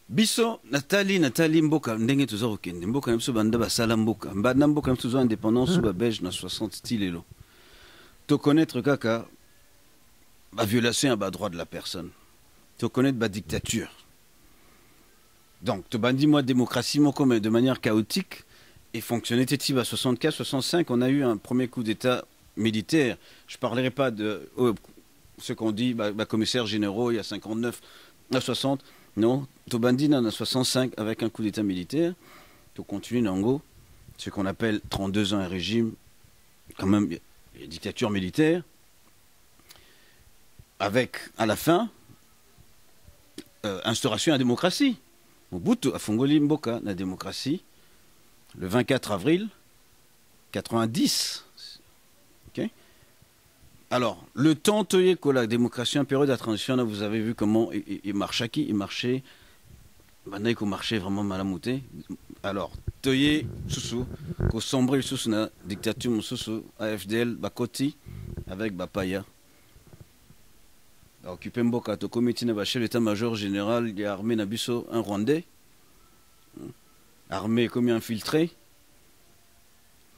Bisso, Nathalie Mboka, ndenge tuza okende. Mboka namso banda basala Mboka. Banda Mboka namso tuza indépendance ba belge na 60 stilelo. To connaître kaka ba violation à droit de la personne. To connaître ba dictature. Donc, tu bandis moi démocratie, moi comme de manière chaotique et fonctionnait. Téti à 64, 65, on a eu un premier coup d'État militaire. Je ne parlerai pas de ce qu'on dit, commissaires généraux, il y a 59, à 60. Non, tu bandis en 65 avec un coup d'État militaire. Tu continues Nango, ce qu'on appelle 32 ans un régime, quand même, une dictature militaire, avec à la fin instauration à la démocratie. Mobutu a fongoli Mboka la démocratie le 24 avril 90. Okay. Alors, le temps que la démocratie, en période de transition, vous avez vu comment il marchait qui? Il marchait. Maintenant, il marchait vraiment malamouté. Alors, Toye, Soussou, qu'au sombre, Soussou, la dictature, Soussou, AFDL, Bakoti, avec Bapaya. Occupé Mboka, au comité de chef d'état-major général, il y a armé Nabiso, un Rwandais, armé comme infiltré,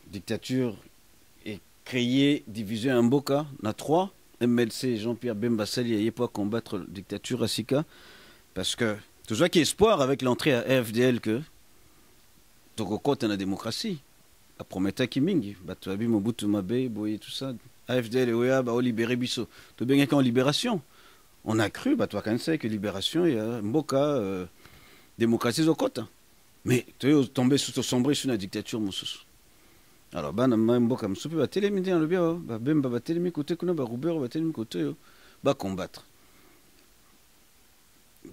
dictature est créée, divisée en Mboka, na 3, MLC, Jean-Pierre Bemba Sali, il n'y a pas à combattre la dictature à Sika, parce que tout ça qui est espoir avec l'entrée à AFDL que Tokoko est la démocratie, à Prometa Kimingi, Batuabi, Mobutu Mabe, Boye, tout ça, AFDL et Oya, bah, libéré Bisso, tout bien qu'en libération. On a cru, toi quand c'est que libération, il y a Mboka, démocratie au côté. Mais tu es tombé sous sombre sur la dictature, mon sous. Alors, Mboka, je suis télémi dans le bien, Bemba, télémi côté, Roubert, télémi côté, combattre.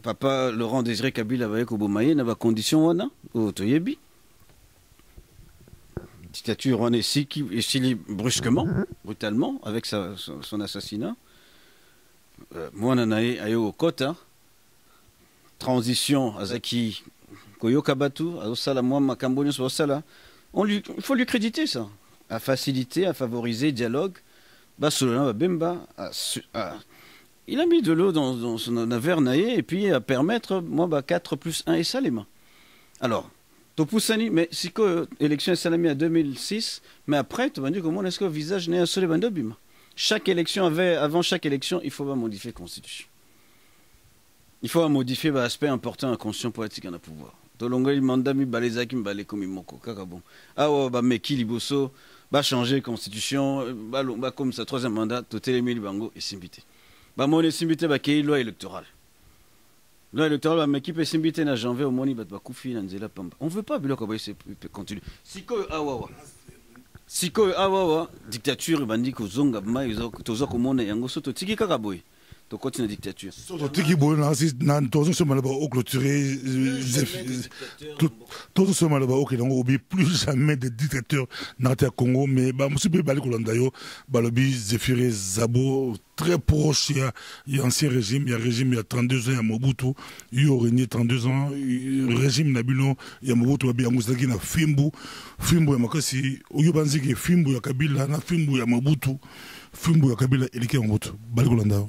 Papa Laurent Désiré Kabila avec Obomaye, n'a pas condition, on a, au Toyebi. Dictature, on est si brusquement, brutalement, avec son assassinat. Moi, on a eu au Kota, transition, Azaki, Koyokabatu, Azosala, moi, Makambonius, Osala. Il faut lui créditer ça, à faciliter, à favoriser le dialogue. Solana Bemba, il a mis de l'eau dans son verre naïe et puis à permettre, moi, 4 plus 1 et ça, les mains. Alors, Topusani, mais si que élection est salamée en 2006, mais après, tu m'as dit comment est-ce que le visage n'est sur les bandobim. Chaque élection avant chaque élection, il faut modifier la constitution. Il faut modifier l'aspect important de la constitution politique en pouvoir. Tolongo il manda mi balezaki mi bale komi moko kaka bon. Ah ouais bah meki liboso ba changer constitution ba comme ça troisième mandat totelemi libango et simbité. Ba mon simbité ba kei loi électorale. Loi électorale ba meki pe simbité na janvier au moni ba kufi na nzela pamba. On veut pas biloko ba continue. Siko awawa. Siko awawa dictature bandi ko zonga ma izo tozo ko mona yango soto tiki kaka boy. To continue la dictature. Tiki boy na tozo se malaba au clôturer tozo se malaba au donc oublie plus jamais de dictateurs dans le Congo mais ba musu be bali kolanda yo balobi Zéphiré Zabo très proche il y a ancien régime il y a 32 ans il y a Mobutu il y a régné 32 ans régime Nabilo il y a Mobutu ba ngusaki na Fimbu ya makasi oyo banziki Fimbu ya Kabila na Fimbu ya Mobutu Fimbu ya Kabila elike Mobutu bali kolanda yo.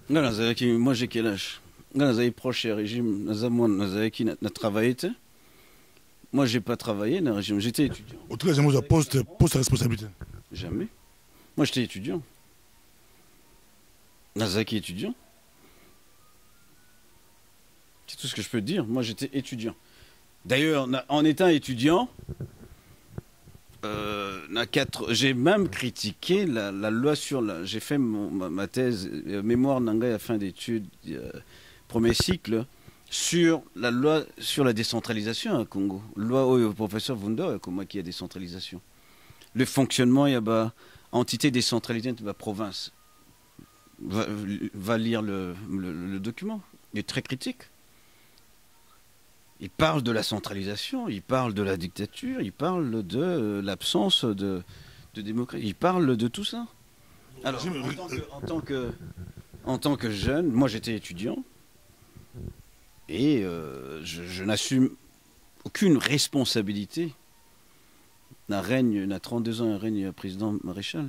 Moi j'ai quel âge? J'ai proche du régime, j'ai travaillé. Moi j'ai pas travaillé dans le régime, j'étais étudiant. En tout cas, j'ai poste à responsabilité. Jamais. Moi j'étais étudiant. Nazaki étudiant. C'est tout ce que je peux te dire. Moi j'étais étudiant. D'ailleurs, en étant étudiant, j'ai même critiqué la loi sur la... J'ai fait ma thèse, mémoire Nanga à fin d'études, premier cycle, sur la loi sur la décentralisation au Congo. Loi au professeur Wunder, comment qui y a décentralisation. Le fonctionnement, il y a entité décentralisée de la province. Va lire le document. Il est très critique. Il parle de la centralisation, il parle de la dictature, il parle de l'absence de démocratie, il parle de tout ça. Alors, en tant que jeune, moi j'étais étudiant et je n'assume aucune responsabilité d'un règne, n'a 32 ans, un règne président maréchal.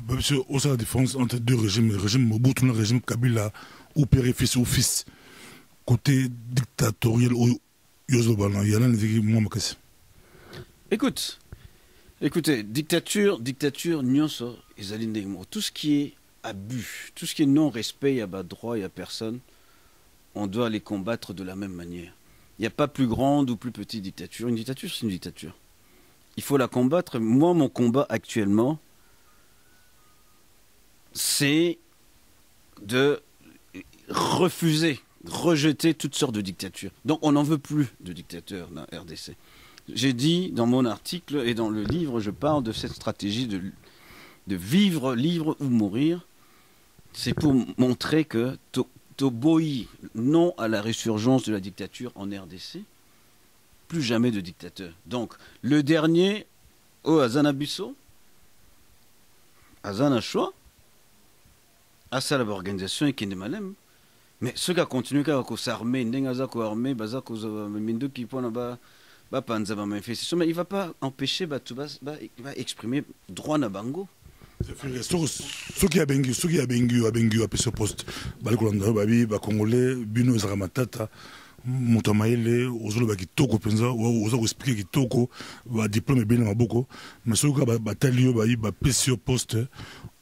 Monsieur, où est la différence entre deux régimes, le régime Mobutu et le régime Kabila, ou père fils ou fils, côté dictatorial ou écoutez, dictature, nyonso, tout ce qui est abus, tout ce qui est non-respect, il y a pas droit, il y a personne, on doit les combattre de la même manière. Il n'y a pas plus grande ou plus petite dictature. Une dictature, c'est une dictature. Il faut la combattre. Moi, mon combat actuellement, c'est de rejeter toutes sortes de dictatures. Donc on n'en veut plus de dictateurs dans la RDC. J'ai dit dans mon article et dans le livre, je parle de cette stratégie de vivre libre ou mourir. C'est pour montrer que Toboï, non à la résurgence de la dictature en RDC, plus jamais de dictateur. Donc le dernier, Azana Bisso, Azana Choix, à ça l'organisation et Kindemalem. Mais ceux qui continuent à s'armer, il ne va pas empêcher, il va exprimer droit à Bango. Ceux qui ont bengu à ce poste, les Congolais, Bino Zaramatata, Moutamaïle, Ozolo Kitoko Penza, Ozo expliquer Kitoko, diplôme bien Maboko, mais ceux qui ont bataillé, PCO poste,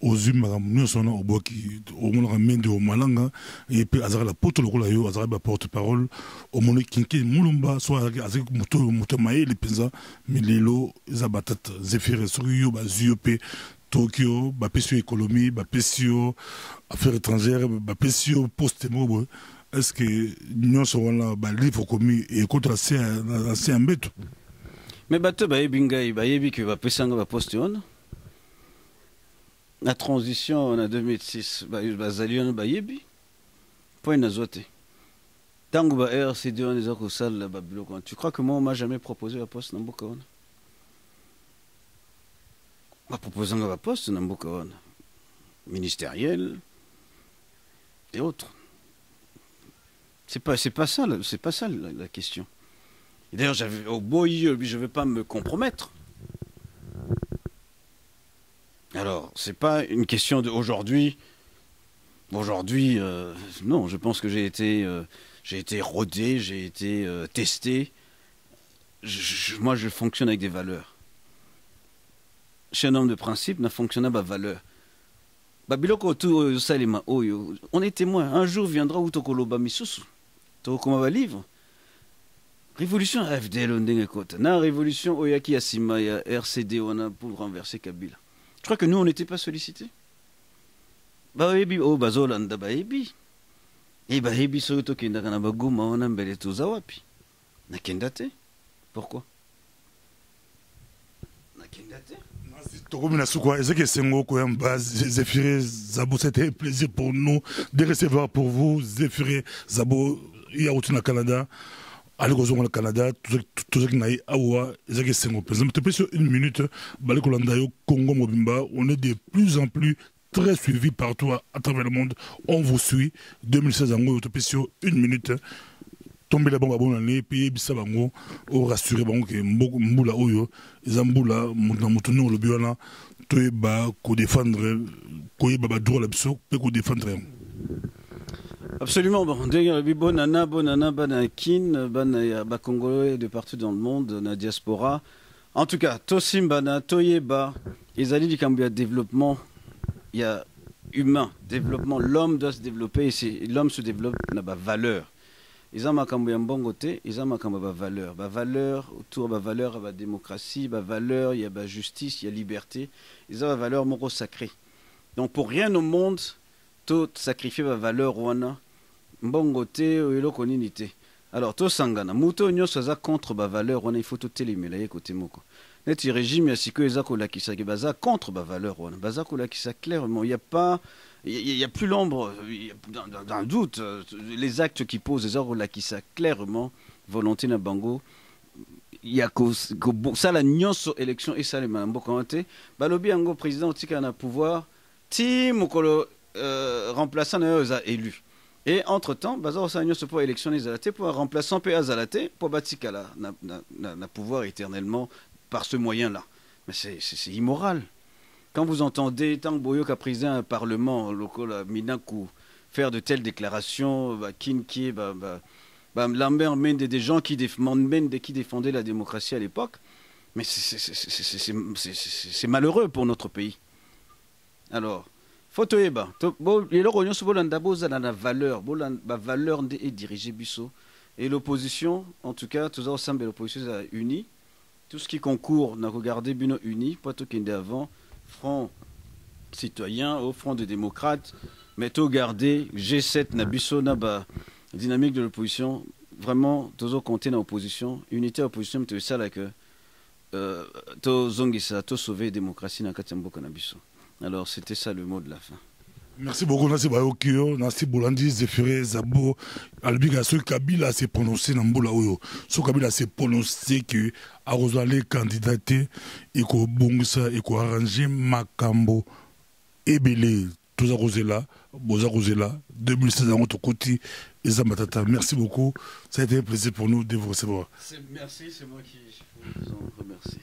aux humains, nous sommes au Boki, au Moulin au Malanga, et puis Azara la porte le Rolayo, Azara la porte-parole, au Moulin Kinki, Moulumba, soit avec Moutamaïle, Penza, Milelo, Zabatat, Zéphiré, Sorio, Ziopé, Tokyo, PCO économie, PCO affaires étrangères, PCO post-mobile. Est-ce que nous sommes là, livre commis et contre c'est un bête? Mais bateau, yebi que va poste on. La transition en 2006, Zalion yebi. Point nazote. Tango ba RCD on est au salle là tu crois que moi on m'a jamais proposé un poste dans Bokaon? M'a proposé un poste dans Bokaon. Ministériel et autres. C'est pas ça la question. D'ailleurs, au boy, je ne vais pas me compromettre. Alors, c'est pas une question d'aujourd'hui. Aujourd'hui, non, je pense que j'ai été rodé, j'ai été testé. moi, je fonctionne avec des valeurs. Je suis un homme de principe, n'a fonctionné pas valeur. On est témoin. Un jour viendra où Tokoloba Misusu. Tokoma va livre. Révolution AFDL, na révolution Oyaki Asima, RCD, on a pour renverser Kabila. Je crois que nous, on n'était pas sollicités. Oh, Bazolanda, Baebi. Et Baebi, Soto Kendakana Baguma, on a mbele Tozawapi. Nakendate. Pourquoi? Nakendate. C'était un plaisir pour nous de recevoir pour vous Zéphiré Zabo, il y a au Canada. Allez au Canada, tout ce qui n'a pas une minute, Congo Mobimba, on est de plus en plus très suivis partout à travers le monde. On vous suit. 2016 en une minute. Tomber la bombe à bon année, puis bisabango, ou rassurer bango que mboula oyo, ils amboula, moutonou le biona, toi ba, ko défendre, ko baba droit l'abso, peut ko défendre. Absolument, bon, bonana, banakin, banaya, congolais de partout dans le monde, na diaspora. En tout cas, tosim bana, toyeba, ils allaient du Cambia développement, il y a humain, développement, l'homme doit se développer, et l'homme se développe, n'a pas valeur. Ils ont makambo ya mbongo te, ils ont makambo ba valeur. Ba valeur autour ba valeur ba démocratie, ba valeur, il y a ba justice, il y a liberté. Ils ont ba valeur moro sacré. Donc pour rien au monde, tout sacrifier ba valeur wana mbongo te eloko nini te. Alors to sangana, muto nyonso za contre ba valeur wana il faut tout télémela ye côté moko. Net régime ya siko ezako la kisaki baza contre ba valeur wana. Baza ko la kisa clairement, il y a pas il n'y a plus l'ombre d'un doute. Les actes qui posent les ordres là qui ça clairement volonté na bango. Il y a que ça la nyonso élection et ça les mambo commenté. Balobi ango président tika na pouvoir ti mokolo remplaçant na élu. Et entre temps baza ça nyonso pour élection les alaté pour remplaçant pe azalaté pour batika là na pouvoir éternellement par ce moyen là. Mais c'est immoral. Quand vous entendez tant Boyo qu'a président un parlement local Minaku faire de telles déclarations, Kinki, Lambert mène des gens qui défendaient la démocratie à l'époque, mais c'est malheureux pour notre pays. Alors, Fotoeba, la valeur est dirigée Bissot. Et l'opposition, en tout cas, tous ensemble, l'opposition est unie. Tout ce qui concourt, n'a regardé Bino uni, pas tout qui avant. Front citoyen, au front des démocrates, mais tout garder G7 Nabiso Naba, dynamique de l'opposition, vraiment, toujours compter dans l'opposition, unité opposition, mais ça là que tout zongisa, tout sauver la démocratie dans Katembo Kanabiso. Alors c'était ça le mot de la fin. Merci beaucoup, Nassi Bayokio, Nassi Bolandi, Zéphiré, Zabo, Albiga, ce Kabila s'est prononcé dans Mboula Oyo. Ce Kabila s'est prononcé que Arozale candidaté, et qu'on bongsa, et qu'on arrangé Makambo, Ebele, tous Arozela, Boza Rosela, 2016 à notre côté, et Zamatata. Merci beaucoup, ça a été un plaisir pour nous de vous recevoir. Merci, c'est moi qui vous en remercie.